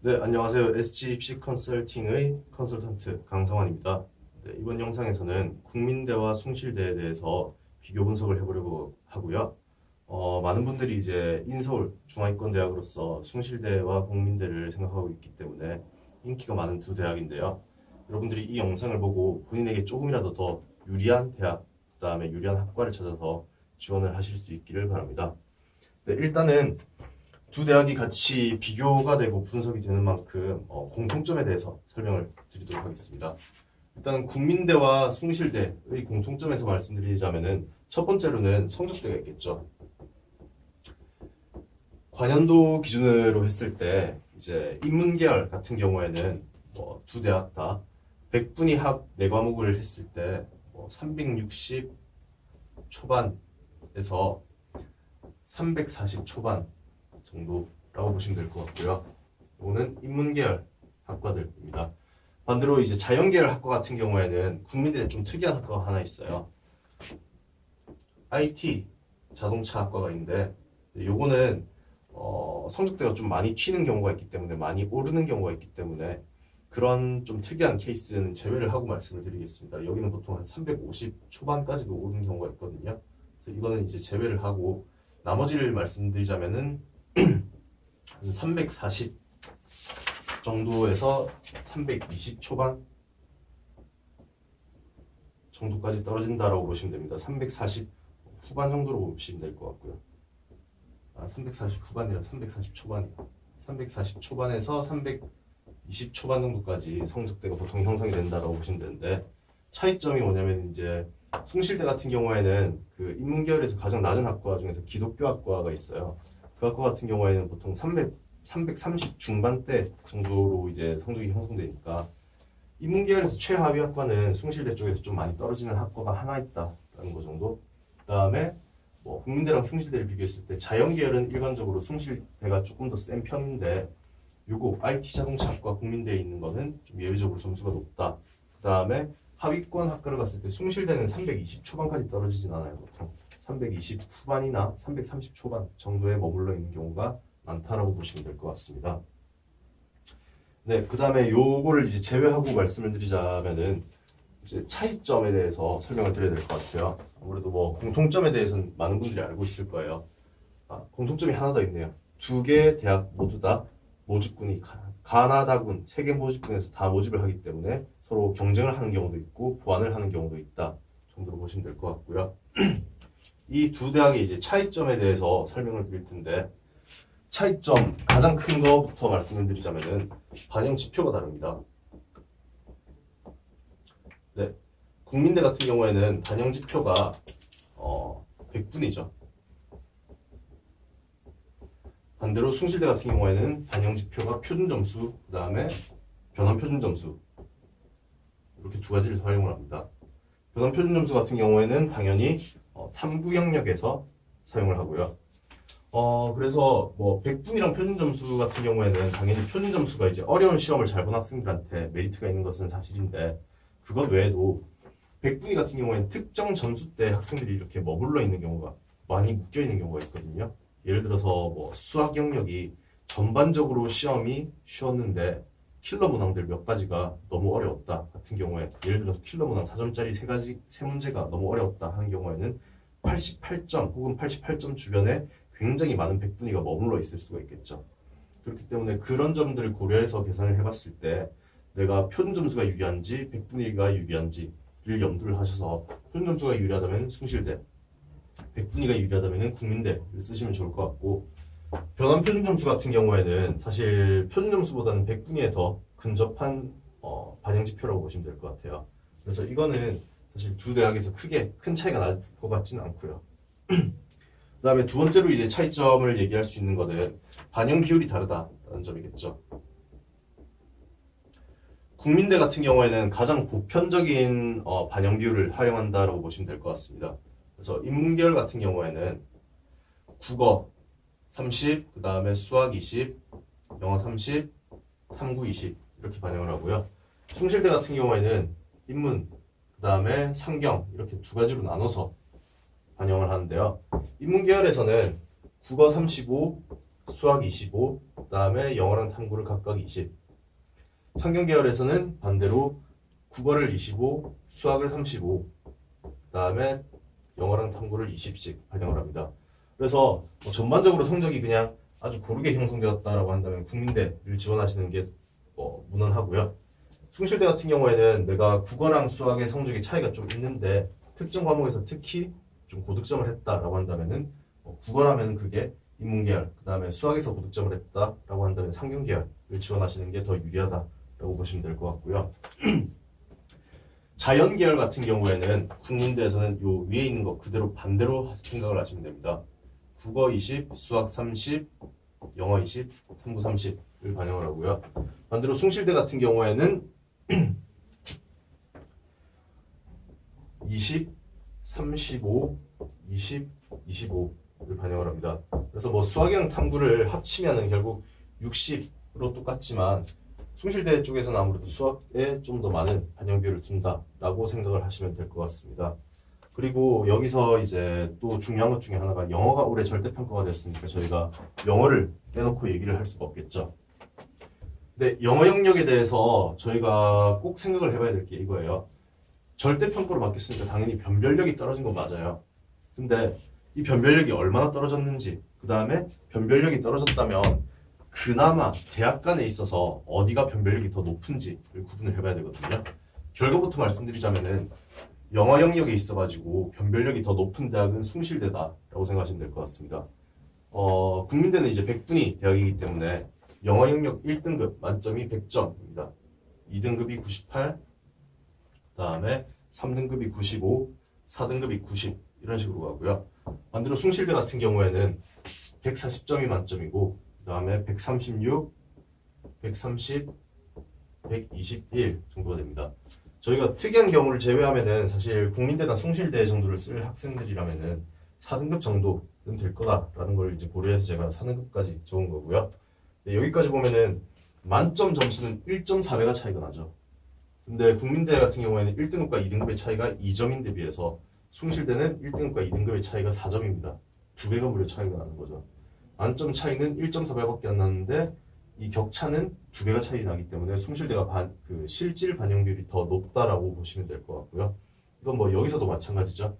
네, 안녕하세요. SG입시 컨설팅의 컨설턴트 강성환입니다. 네, 이번 영상에서는 국민대와 숭실대에 대해서 비교 분석을 해보려고 하고요. 많은 분들이 이제 인서울 중하위권대학으로서 숭실대와 국민대를 생각하고 있기 때문에 인기가 많은 두 대학인데요. 여러분들이 이 영상을 보고 본인에게 조금이라도 더 유리한 대학, 그 다음에 유리한 학과를 찾아서 지원을 하실 수 있기를 바랍니다. 네, 일단은 두 대학이 같이 비교가 되고 분석이 되는 만큼 공통점에 대해서 설명을 드리도록 하겠습니다. 일단 국민대와 숭실대의 공통점에서 말씀드리자면은 첫 번째로는 성적대가 있겠죠. 관연도 기준으로 했을 때 이제 인문계열 같은 경우에는 두 대학 다 100분위 합 4과목을 했을 때 360 초반에서 340 초반 정도라고 보시면 될 것 같고요. 이거는 인문계열 학과들입니다. 반대로 이제 자연계열 학과 같은 경우에는 국민대에 좀 특이한 학과가 하나 있어요. IT 자동차 학과가 있는데 요거는 성적대가 좀 많이 튀는 경우가 있기 때문에 많이 오르는 경우가 있기 때문에 그런 좀 특이한 케이스는 제외를 하고 말씀을 드리겠습니다. 여기는 보통 한 350 초반까지도 오르는 경우가 있거든요. 그래서 이거는 이제 제외를 하고 나머지를 말씀드리자면은 한 340 정도에서 320 초반 정도까지 떨어진다라고 보시면 됩니다. 340 후반 정도로 보시면 될 것 같고요. 340 후반이라 340 초반이요. 340 초반에서 320 초반 정도까지 성적대가 보통 형성이 된다라고 보시면 되는데 차이점이 뭐냐면 이제 숭실대 같은 경우에는 그 인문계열에서 가장 낮은 학과 중에서 기독교학과가 있어요. 그 학과 같은 경우에는 보통 330 중반대 정도로 이제 성적이 형성되니까 인문계열에서 최하위 학과는 숭실대 쪽에서 좀 많이 떨어지는 학과가 하나 있다라는 거 정도. 그다음에 국민대랑 숭실대를 비교했을 때 자연계열은 일반적으로 숭실대가 조금 더 센 편인데 요거 IT 자동차학과 국민대에 있는 거는 좀 예외적으로 점수가 높다. 그다음에 하위권 학과를 갔을 때 숭실대는 320 초반까지 떨어지진 않아요. 보통 320 후반이나 330 초반 정도에 머물러 있는 경우가 많다라고 보시면 될 것 같습니다. 네, 그 다음에 요거를 이제 제외하고 말씀을 드리자면은 이제 차이점에 대해서 설명을 드려야 될 것 같아요. 아무래도 공통점에 대해서는 많은 분들이 알고 있을 거예요. 공통점이 하나 더 있네요. 두 개 대학 모두 다 모집군이 가나다군 세 개 모집군에서 다 모집을 하기 때문에 서로 경쟁을 하는 경우도 있고 보완을 하는 경우도 있다 정도로 보시면 될 것 같고요. 이 두 대학의 이제 차이점에 대해서 설명을 드릴 텐데 차이점 가장 큰 거부터 말씀을 드리자면은 반영 지표가 다릅니다. 네, 국민대 같은 경우에는 반영 지표가 100분이죠. 반대로 숭실대 같은 경우에는 반영 지표가 표준 점수, 그 다음에 변환 표준 점수 이렇게 두 가지를 사용을 합니다. 변환 표준 점수 같은 경우에는 당연히 탐구 영역에서 사용을 하고요. 그래서 100분이랑 표준 점수 같은 경우에는 당연히 표준 점수가 이제 어려운 시험을 잘 본 학생들한테 메리트가 있는 것은 사실인데 그것 외에도 100분위 같은 경우에는 특정 점수대 학생들이 이렇게 머물러 있는 경우가 많이 묶여 있는 경우가 있거든요. 예를 들어서 수학 영역이 전반적으로 시험이 쉬웠는데 킬러 문항들 몇 가지가 너무 어려웠다 같은 경우에 예를 들어서 킬러 문항 4점짜리 세 문제가 너무 어려웠다 하는 경우에는 88점 혹은 88점 주변에 굉장히 많은 100분위가 머물러 있을 수가 있겠죠. 그렇기 때문에 그런 점들을 고려해서 계산을 해봤을 때 내가 표준 점수가 유리한지 100분위가 유리한지를 염두를 하셔서 표준 점수가 유리하다면 숭실대, 100분위가 유리하다면 국민대를 쓰시면 좋을 것 같고 변환 표준 점수 같은 경우에는 사실 표준 점수보다는 100분위에 더 근접한 반영 지표라고 보시면 될 것 같아요. 그래서 이거는 사실 두 대학에서 크게 큰 차이가 날 것 같지는 않고요. 그 다음에 두 번째로 이제 차이점을 얘기할 수 있는 거는 반영 비율이 다르다는 점이겠죠. 국민대 같은 경우에는 가장 보편적인 반영 비율을 활용한다라고 보시면 될 것 같습니다. 그래서 인문계열 같은 경우에는 국어 30, 그 다음에 수학 20, 영어 30, 탐구 20 이렇게 반영을 하고요. 숭실대 같은 경우에는 인문, 그 다음에 상경 이렇게 두 가지로 나눠서 반영을 하는데요. 인문계열에서는 국어 35, 수학 25, 그 다음에 영어랑 탐구를 각각 20. 상경 계열에서는 반대로 국어를 25, 수학을 35, 그 다음에 영어랑 탐구를 20씩 반영을 합니다. 그래서 전반적으로 성적이 그냥 아주 고르게 형성되었다라고 한다면 국민대를 지원하시는 게 무난하고요. 숭실대 같은 경우에는 내가 국어랑 수학의 성적이 차이가 좀 있는데 특정 과목에서 특히 좀 고득점을 했다라고 한다면은 국어라면 그게 인문계열, 그 다음에 수학에서 고득점을 했다라고 한다면 상경계열을 지원하시는 게 더 유리하다라고 보시면 될 것 같고요. 자연계열 같은 경우에는 국민대에서는 요 위에 있는 거 그대로 반대로 생각을 하시면 됩니다. 국어 20, 수학 30, 영어 20, 탐구 30을 반영을 하고요. 반대로 숭실대 같은 경우에는 20, 35, 20, 25를 반영을 합니다. 그래서 뭐 수학이랑 탐구를 합치면은 결국 60으로 똑같지만 숭실대 쪽에서는 아무래도 수학에 좀 더 많은 반영 비율을 둔다라고 생각을 하시면 될 것 같습니다. 그리고 여기서 이제 또 중요한 것 중에 하나가 영어가 올해 절대평가가 됐으니까 저희가 영어를 빼놓고 얘기를 할 수가 없겠죠. 근데 영어 영역에 대해서 저희가 꼭 생각을 해봐야 될 게 이거예요. 절대평가로 바뀌었으니까 당연히 변별력이 떨어진 건 맞아요. 근데 이 변별력이 얼마나 떨어졌는지, 그 다음에 변별력이 떨어졌다면 그나마 대학 간에 있어서 어디가 변별력이 더 높은지를 구분을 해봐야 되거든요. 결과부터 말씀드리자면은 영어 영역에 있어가지고 변별력이 더 높은 대학은 숭실대다라고 생각하시면 될 것 같습니다. 국민대는 이제 100분위 대학이기 때문에 영어 영역 1등급 만점이 100점입니다. 2등급이 98, 그 다음에 3등급이 95, 4등급이 90 이런 식으로 가고요. 반대로 숭실대 같은 경우에는 140점이 만점이고 그 다음에 136, 130, 121 정도가 됩니다. 저희가 특이한 경우를 제외하면은 사실 국민대나 숭실대 정도를 쓸 학생들이라면은 4등급 정도는 될 거다라는 걸 이제 고려해서 제가 4등급까지 적은 거고요. 여기까지 보면은 만점 점수는 1.4배가 차이가 나죠. 근데 국민대 같은 경우에는 1등급과 2등급의 차이가 2점인데 비해서 숭실대는 1등급과 2등급의 차이가 4점입니다. 2배가 무려 차이가 나는 거죠. 만점 차이는 1.4배밖에 안 나는데 이 격차는 2배가 차이 나기 때문에 숭실대가 실질 반영 비율이 더 높다라고 보시면 될 것 같고요. 이건 뭐 여기서도 마찬가지죠.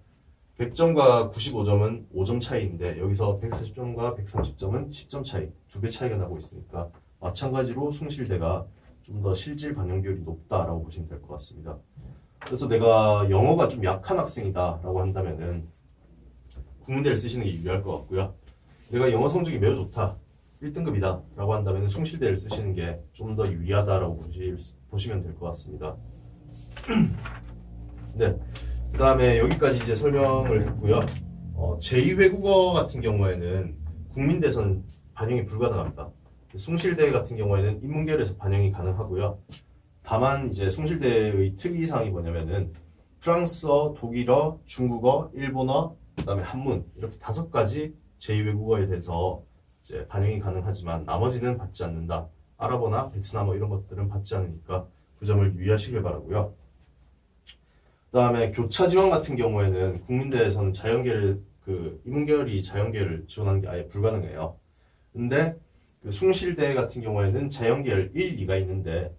100점과 95점은 5점 차이인데 여기서 140점과 130점은 10점 차이, 2배 차이가 나고 있으니까 마찬가지로 숭실대가 좀 더 실질 반영 비율이 높다라고 보시면 될 것 같습니다. 그래서 내가 영어가 좀 약한 학생이다라고 한다면은 국민대를 쓰시는 게 유리할 것 같고요. 내가 영어 성적이 매우 좋다, 1등급이다 라고 한다면 숭실대를 쓰시는 게 좀 더 유리하다라고 보시면 될 것 같습니다. 네, 그 다음에 여기까지 이제 설명을 했고요. 제2외국어 같은 경우에는 국민대에서는 반영이 불가능합니다. 숭실대 같은 경우에는 인문계열에서 반영이 가능하고요. 다만 이제 숭실대의 특이사항이 뭐냐면은 프랑스어, 독일어, 중국어, 일본어, 그 다음에 한문 이렇게 5가지 제2외국어에 대해서 이제 반영이 가능하지만 나머지는 받지 않는다. 아랍어나 베트남어 이런 것들은 받지 않으니까 그 점을 유의하시길 바라고요. 그 다음에 교차 지원 같은 경우에는 국민대에서는 자연계를 인문계열이 자연계를 지원하는 게 아예 불가능해요. 근데 숭실대 같은 경우에는 자연계열 1, 2가 있는데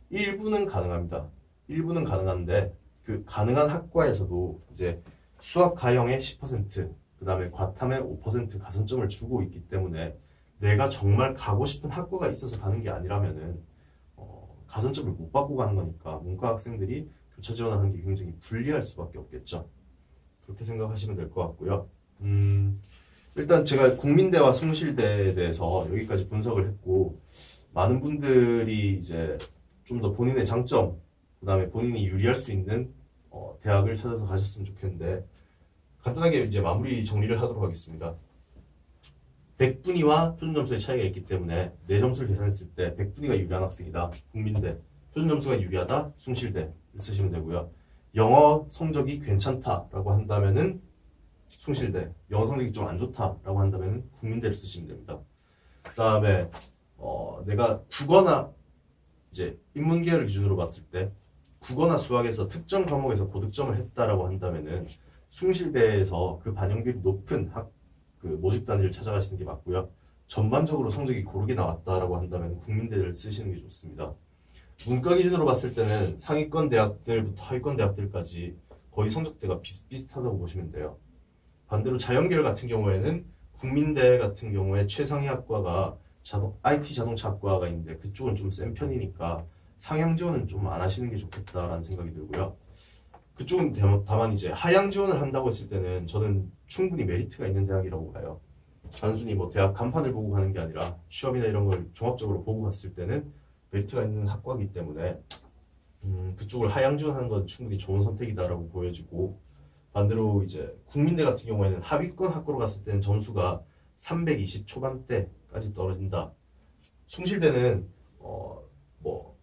일부는 가능합니다. 일부는 가능한데 그 가능한 학과에서도 이제 수학 가형의 10%, 그 다음에 과탐의 5% 가산점을 주고 있기 때문에 내가 정말 가고 싶은 학과가 있어서 가는 게 아니라면은 가산점을 못 받고 가는 거니까 문과 학생들이 교차 지원하는 게 굉장히 불리할 수밖에 없겠죠. 그렇게 생각하시면 될 것 같고요. 일단 제가 국민대와 숭실대에 대해서 여기까지 분석을 했고 많은 분들이 이제 좀 더 본인의 장점, 그 다음에 본인이 유리할 수 있는 대학을 찾아서 가셨으면 좋겠는데 간단하게 이제 마무리 정리를 하도록 하겠습니다. 100분위와 표준 점수의 차이가 있기 때문에 내 점수를 계산했을 때 100분위가 유리한 학생이다. 국민대. 표준 점수가 유리하다. 숭실대 쓰시면 되고요. 영어 성적이 괜찮다라고 한다면은 숭실대. 영어 성적이 좀 안 좋다라고 한다면은 국민대를 쓰시면 됩니다. 그 다음에 내가 국어나 이제 인문계열을 기준으로 봤을 때 국어나 수학에서 특정 과목에서 고득점을 했다라고 한다면은 숭실대에서 그 반영률이 높은 모집 단위를 찾아가시는 게 맞고요. 전반적으로 성적이 고르게 나왔다라고 한다면 국민대를 쓰시는 게 좋습니다. 문과 기준으로 봤을 때는 상위권 대학들부터 하위권 대학들까지 거의 성적대가 비슷비슷하다고 보시면 돼요. 반대로 자연계열 같은 경우에는 국민대 같은 경우에 최상위 학과가 IT 자동차 학과가 있는데 그쪽은 좀 센 편이니까 상향 지원은 좀 안 하시는 게 좋겠다라는 생각이 들고요. 그쪽은 다만 이제 하향 지원을 한다고 했을 때는 저는 충분히 메리트가 있는 대학이라고 봐요. 단순히 뭐 대학 간판을 보고 가는 게 아니라 취업이나 이런 걸 종합적으로 보고 갔을 때는 메리트가 있는 학과이기 때문에 그쪽을 하향 지원하는 건 충분히 좋은 선택이다라고 보여지고, 반대로 이제 국민대 같은 경우에는 하위권 학교로 갔을 때는 점수가 320 초반대까지 떨어진다. 숭실대는 뭐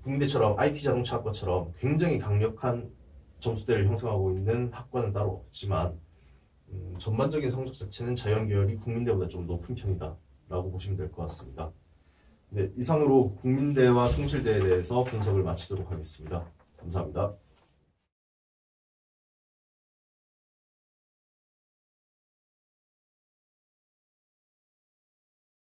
국민대처럼 IT 자동차 학과처럼 굉장히 강력한 점수대를 형성하고 있는 학과는 따로 없지만 전반적인 성적 자체는 자연계열이 국민대보다 좀 높은 편이다 라고 보시면 될 것 같습니다. 네, 이상으로 국민대와 숭실대에 대해서 분석을 마치도록 하겠습니다. 감사합니다.